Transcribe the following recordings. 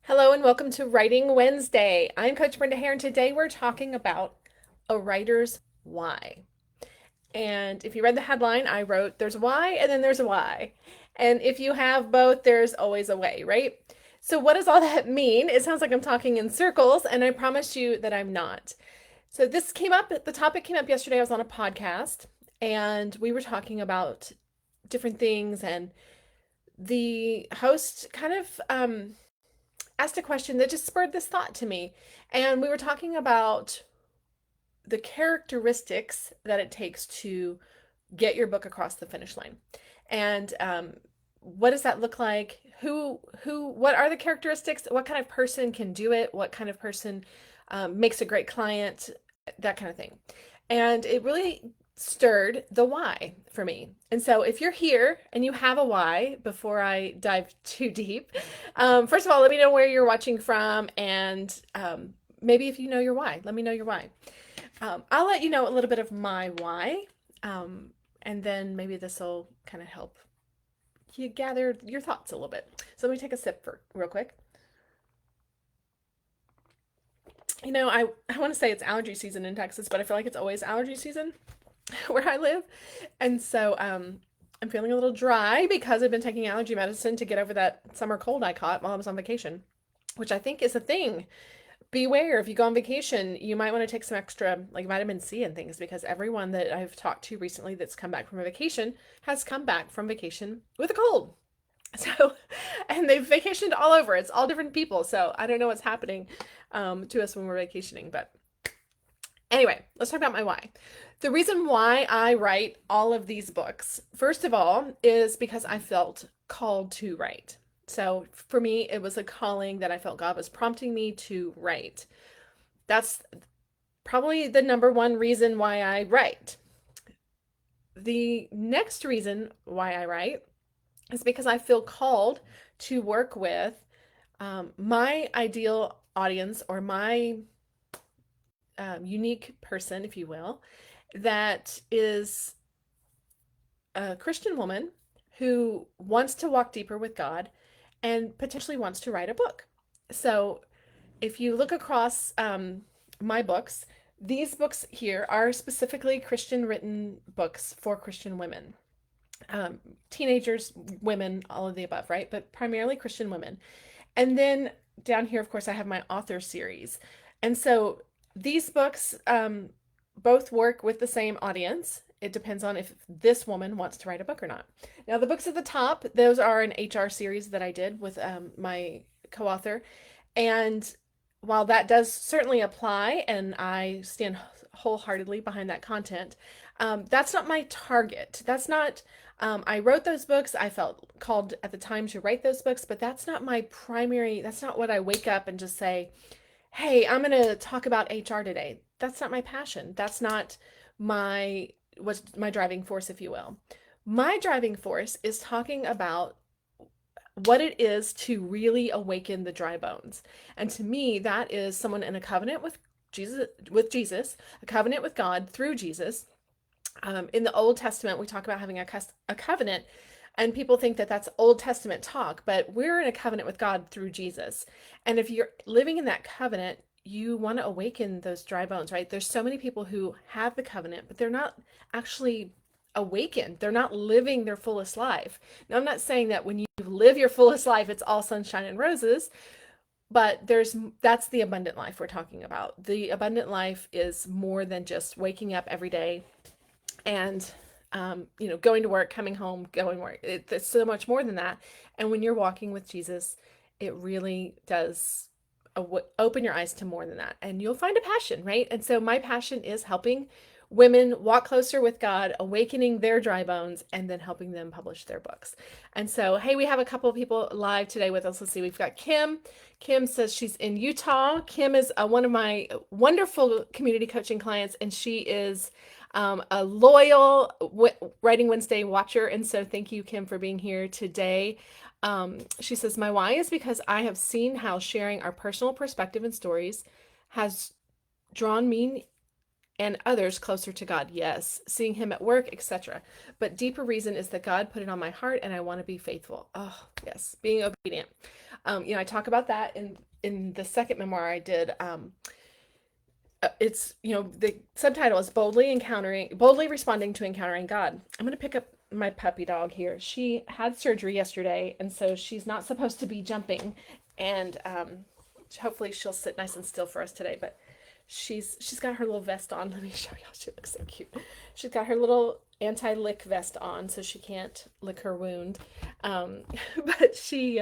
Hello and welcome to Writing Wednesday. I'm Coach Brenda Hare, and today we're talking about a writer's why. And if you read the headline, I wrote there's a why and then there's a why. And if you have both, there's always a way, right? So, what does all that mean? It sounds like I'm talking in circles, and I promise you that I'm not. So, the topic came up yesterday. I was on a podcast, and we were talking about different things, and the host kind of asked a question that just spurred this thought to me. And we were talking about the characteristics that it takes to get your book across the finish line. And what does that look like? What are the characteristics? What kind of person can do it? What kind of person makes a great client? That kind of thing. And it really stirred the why for me. And so if you're here and you have a why, before I dive too deep, first of all, let me know where you're watching from, and maybe if you know your why, let me know your why. I'll let you know a little bit of my why, and then maybe this will kind of help you gather your thoughts a little bit. So let me take a sip for real quick. I want to say it's allergy season in Texas, but I feel like it's always allergy season where I live. And so I'm feeling a little dry because I've been taking allergy medicine to get over that summer cold I caught while I was on vacation, which I think is a thing. Beware, if you go on vacation, you might want to take some extra like vitamin C and things, because everyone that I've talked to recently that's come back from a vacation has come back from vacation with a cold. So, and they've vacationed all over. It's all different people. So I don't know what's happening to us when we're vacationing. But anyway, let's talk about my why. The reason why I write all of these books, first of all, is because I felt called to write. So for me, it was a calling that I felt God was prompting me to write. That's probably the number one reason why I write. The next reason why I write is because I feel called to work with my ideal audience, or my unique person, if you will, that is a Christian woman who wants to walk deeper with God and potentially wants to write a book. So if you look across my books, these books here are specifically Christian written books for Christian women, teenagers, women, all of the above, right? But primarily Christian women. And then down here, of course, I have my author series. And so these books both work with the same audience. It depends on if this woman wants to write a book or not. Now, the books at the top, those are an HR series that I did with my co author. And while that does certainly apply, and I stand wholeheartedly behind that content, that's not my target. That's not, I wrote those books. I felt called at the time to write those books, but that's not my primary, that's not what I wake up and just say, hey, I'm going to talk about HR today. That's not my passion. That's not my, what's my driving force, if you will. My driving force is talking about what it is to really awaken the dry bones. And to me, that is someone in a covenant with Jesus, a covenant with God through Jesus. In the Old Testament, we talk about having a covenant, and people think that that's Old Testament talk, but we're in a covenant with God through Jesus. And if you're living in that covenant, you want to awaken those dry bones, right? There's so many people who have the covenant, but they're not actually awakened. They're not living their fullest life. Now, I'm not saying that when you live your fullest life, it's all sunshine and roses, but that's the abundant life we're talking about. The abundant life is more than just waking up every day and going to work, coming home, going to work. It's so much more than that. And when you're walking with Jesus, it really does open your eyes to more than that. And you'll find a passion, right? And so my passion is helping women walk closer with God, awakening their dry bones, and then helping them publish their books. And so, hey, we have a couple of people live today with us. Let's see, we've got Kim. Kim says she's in Utah. Kim is one of my wonderful community coaching clients, and she is a loyal Writing Wednesday watcher. And so thank you, Kim, for being here today. She says, my why is because I have seen how sharing our personal perspective and stories has drawn me and others closer to God. Yes, seeing him at work, etc. But deeper reason is that God put it on my heart and I want to be faithful. Oh, yes, being obedient. I talk about that in the second memoir I did. It's, the subtitle is boldly responding to encountering God. I'm going to pick up my puppy dog here. She had surgery yesterday, and so she's not supposed to be jumping, and hopefully she'll sit nice and still for us today. But she's got her little vest on. Let me show y'all. She looks so cute. She's got her little anti-lick vest on, so she can't lick her wound. Um, but she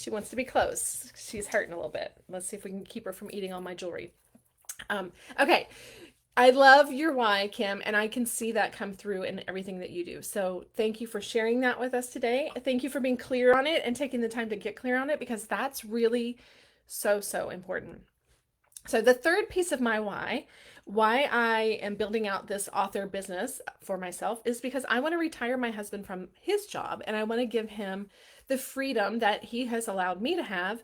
wants to be close. She's hurting a little bit. Let's see if we can keep her from eating all my jewelry. Okay. I love your why, Kim, and I can see that come through in everything that you do. So thank you for sharing that with us today. Thank you for being clear on it and taking the time to get clear on it, because that's really so, so important. So the third piece of my why I am building out this author business for myself, is because I want to retire my husband from his job, and I want to give him the freedom that he has allowed me to have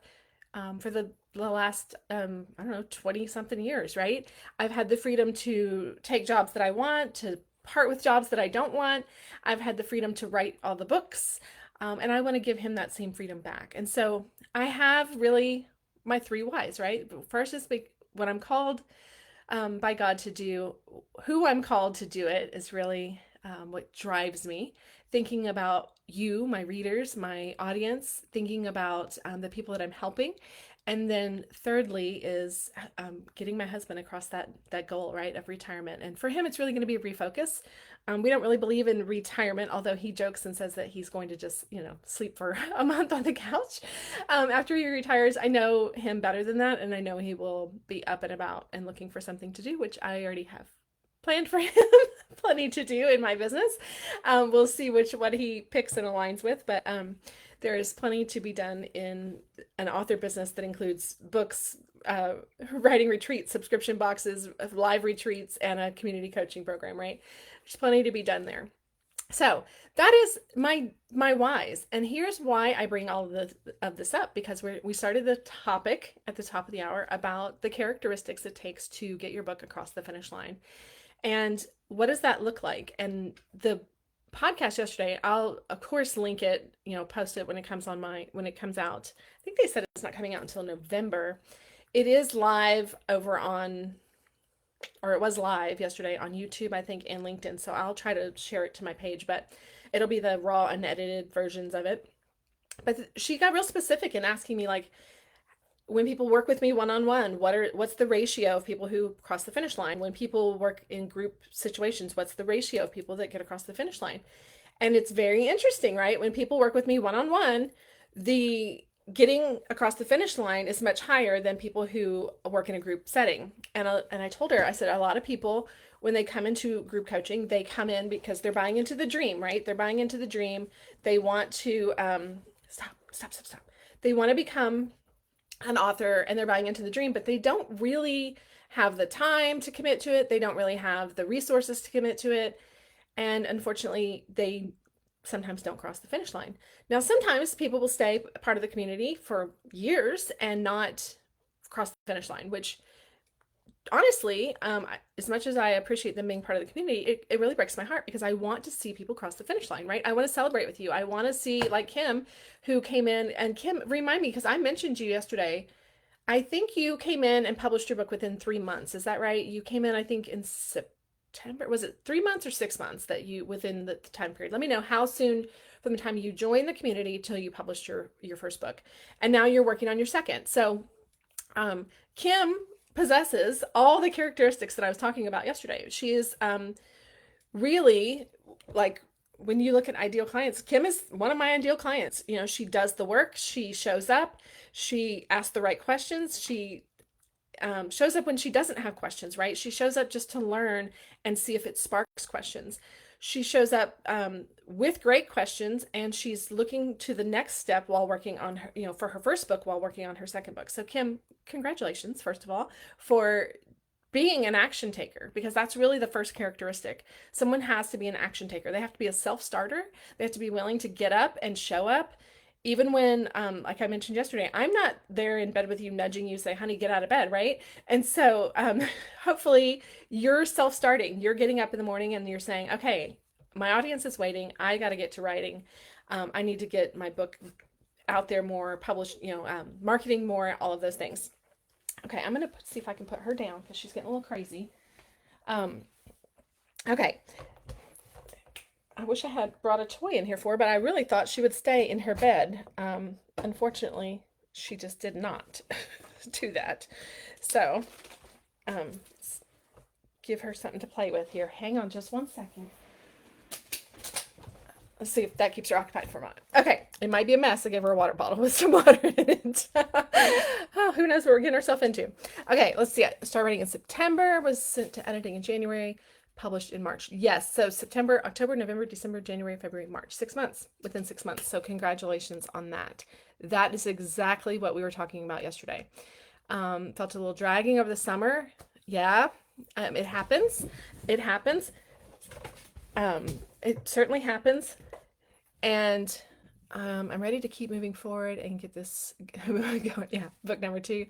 for the last, I don't know, 20 something years, right? I've had the freedom to take jobs that I want, to part with jobs that I don't want. I've had the freedom to write all the books, and I want to give him that same freedom back. And so I have really my three whys, right? First is what I'm called by God to do. Who I'm called to do it is really what drives me. Thinking about you, my readers, my audience, thinking about the people that I'm helping. And then thirdly is getting my husband across that goal, right, of retirement. And for him, it's really going to be a refocus. We don't really believe in retirement, although he jokes and says that he's going to just, sleep for a month on the couch after he retires. I know him better than that, and I know he will be up and about and looking for something to do, which I already have planned for him. Plenty to do in my business. We'll see what he picks and aligns with, but there is plenty to be done in an author business that includes books, writing retreats, subscription boxes, live retreats, and a community coaching program, right? There's plenty to be done there. So that is my whys. And here's why I bring all of this up, because we started the topic at the top of the hour about the characteristics it takes to get your book across the finish line. And what does that look like? And the podcast yesterday, I'll of course link it, post it when it comes out. I think they said it's not coming out until November. It is live it was live yesterday on YouTube, I think, and LinkedIn. So I'll try to share it to my page, but it'll be the raw, unedited versions of it. But she got real specific in asking me, like, when people work with me one-on-one, what's the ratio of people who cross the finish line? When people work in group situations, what's the ratio of people that get across the finish line? And it's very interesting, right? When people work with me one-on-one, the getting across the finish line is much higher than people who work in a group setting. And I told her, I said, a lot of people, when they come into group coaching, they come in because they're buying into the dream, right? They're buying into the dream. They want to stop. They want to become an author, and they're buying into the dream, but they don't really have the time to commit to it. They don't really have the resources to commit to it. And unfortunately, they sometimes don't cross the finish line. Now, sometimes people will stay part of the community for years and not cross the finish line, which honestly, as much as I appreciate them being part of the community, it really breaks my heart, because I want to see people cross the finish line, right? I want to celebrate with you. I want to see, like Kim, who came in, and Kim, remind me, because I mentioned you yesterday. I think you came in and published your book within 3 months. Is that right? You came in, I think, in September. Was it 3 months or 6 months that you, within the time period? Let me know how soon from the time you joined the community till you published your first book. And now you're working on your second. So, Kim possesses all the characteristics that I was talking about yesterday. She is really, like, when you look at ideal clients, Kim is one of my ideal clients. She does the work, she shows up, she asks the right questions, she shows up when she doesn't have questions, right? She shows up just to learn and see if it sparks questions. She shows up with great questions, and she's looking to the next step while working on her, for her first book, while working on her second book. So Kim, congratulations, first of all, for being an action taker, because that's really the first characteristic. Someone has to be an action taker. They have to be a self-starter. They have to be willing to get up and show up. Even when, like I mentioned yesterday, I'm not there in bed with you nudging you, say, honey, get out of bed, right? And so hopefully you're self-starting. You're getting up in the morning and you're saying, okay, my audience is waiting. I got to get to writing. I need to get my book out there more, publish, marketing more, all of those things. Okay, I'm gonna see if I can put her down because she's getting a little crazy. Um, okay, I wish I had brought a toy in here for her, but I really thought she would stay in her bed. Unfortunately, she just did not do that. So, let's give her something to play with here. Hang on just one second. Let's see if that keeps her occupied for a moment. Okay, it might be a mess. I gave her a water bottle with some water in it. Oh, who knows what we're getting ourselves into. Okay, let's see. Start writing in September, was sent to editing in January, published in March. Yes, so September, October, November, December, January, February, March. 6 months, within 6 months. So congratulations on that. That is exactly what we were talking about yesterday. Felt a little dragging over the summer. Yeah, it happens. It happens. It certainly happens. And I'm ready to keep moving forward and get this going. Yeah, book number 2.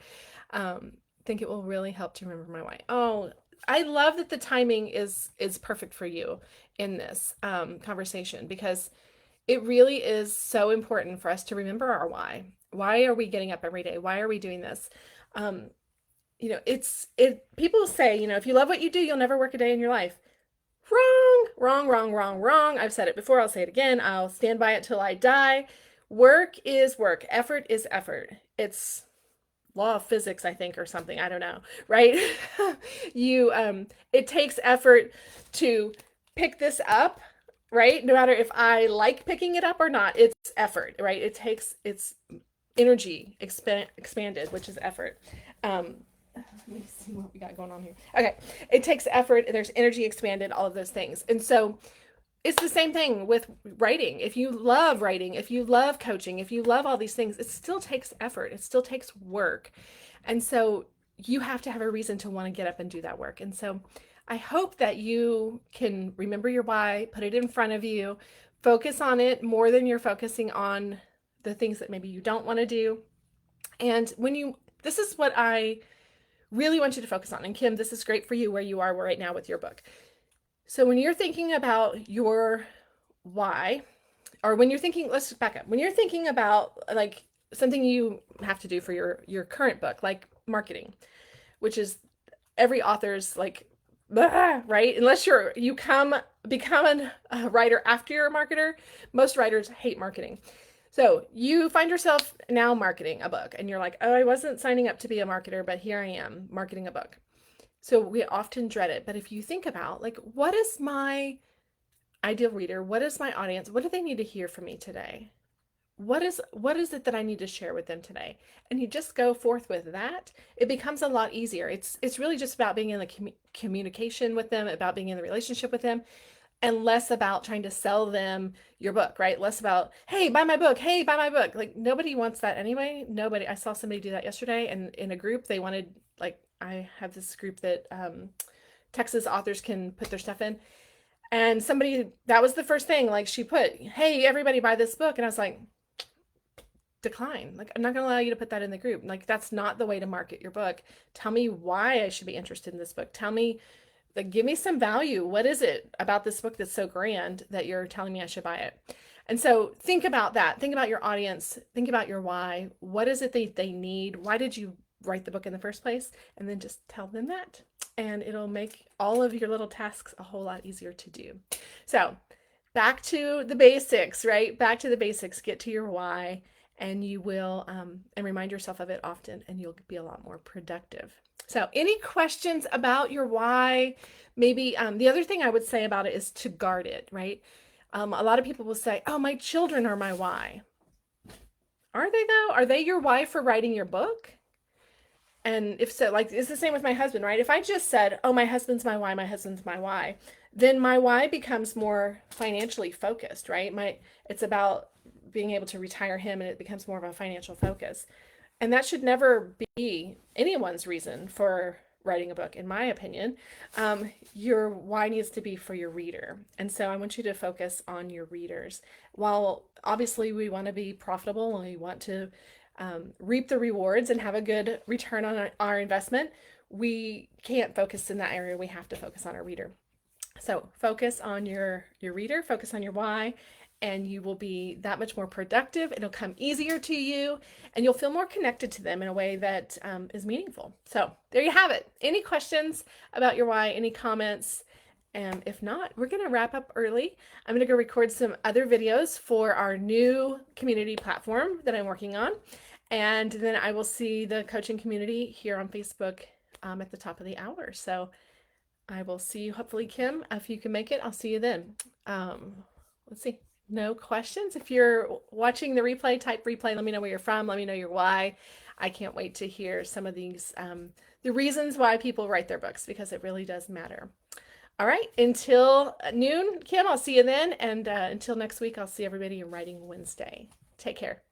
Think it will really help to remember my why. Oh, I love that the timing is perfect for you in this conversation, because it really is so important for us to remember our why. Why are we getting up every day? Why are we doing this? People say, if you love what you do, you'll never work a day in your life. Wrong, wrong, wrong, wrong, wrong. I've said it before. I'll say it again. I'll stand by it till I die. Work is work. Effort is effort. It's law of physics, I think, or something. I don't know, right? It takes effort to pick this up, right? No matter if I like picking it up or not, it's effort, right? It's energy expanded, which is effort. Let me see what we got going on here. Okay, it takes effort, there's energy expanded, all of those things. And so it's the same thing with writing. If you love writing, if you love coaching, if you love all these things, it still takes effort, it still takes work. And so you have to have a reason to want to get up and do that work. And so I hope that you can remember your why, put it in front of you, focus on it more than you're focusing on the things that maybe you don't want to do. And this is what I really want you to focus on. And Kim, this is great for you where you are right now with your book. So when you're thinking about your why, or when you're thinking, let's back up. When you're thinking about like something you have to do for your current book, like marketing, which is every author's like, right? Unless you become a writer after you're a marketer, most writers hate marketing. So you find yourself now marketing a book and you're like, oh, I wasn't signing up to be a marketer, but here I am marketing a book. So we often dread it. But if you think about like, what is my ideal reader? What is my audience? What do they need to hear from me today? What is it that I need to share with them today? And you just go forth with that. It becomes a lot easier. It's really just about being in the communication with them, about being in the relationship with them, and less about trying to sell them your book, right? Less about, hey, buy my book. Hey, buy my book. Like nobody wants that anyway. Nobody. I saw somebody do that yesterday, and in a group they wanted, like, I have this group that Texas authors can put their stuff in. And somebody, that was the first thing, like she put, hey, everybody buy this book. And I was like, decline. Like, I'm not going to allow you to put that in the group. Like, that's not the way to market your book. Tell me why I should be interested in this book. Tell me, like, give me some value. What is it about this book that's so grand that you're telling me I should buy it? And so think about that. Think about your audience. Think about your why. What is it they need? Why did you write the book in the first place? And then just tell them that. And it'll make all of your little tasks a whole lot easier to do. So back to the basics, right? Back to the basics. Get to your why, and you will, and remind yourself of it often, and you'll be a lot more productive. So any questions about your why? Maybe the other thing I would say about it is to guard it, right? A lot of people will say, oh, my children are my why. Are they though? Are they your why for writing your book? And if so, like, it's the same with my husband, right? If I just said, oh, my husband's my why, then my why becomes more financially focused, right? It's about being able to retire him, and it becomes more of a financial focus. And that should never be anyone's reason for writing a book, in my opinion. Your why needs to be for your reader. And so I want you to focus on your readers. While obviously we want to be profitable and we want to reap the rewards and have a good return on our investment, we can't focus in that area. We have to focus on our reader. So focus on your reader, focus on your why, and you will be that much more productive. It'll come easier to you, and you'll feel more connected to them in a way that is meaningful. So there you have it. Any questions about your why? Any comments? And if not, we're going to wrap up early. I'm going to go record some other videos for our new community platform that I'm working on. And then I will see the coaching community here on Facebook at the top of the hour. So I will see you, hopefully, Kim. If you can make it, I'll see you then. Let's see. No questions. If you're watching the replay, type replay. Let me know where you're from. Let me know your why. I can't wait to hear some of these, the reasons why people write their books, because it really does matter. All right. Until noon, Kim, I'll see you then. And until next week, I'll see everybody in Writing Wednesday. Take care.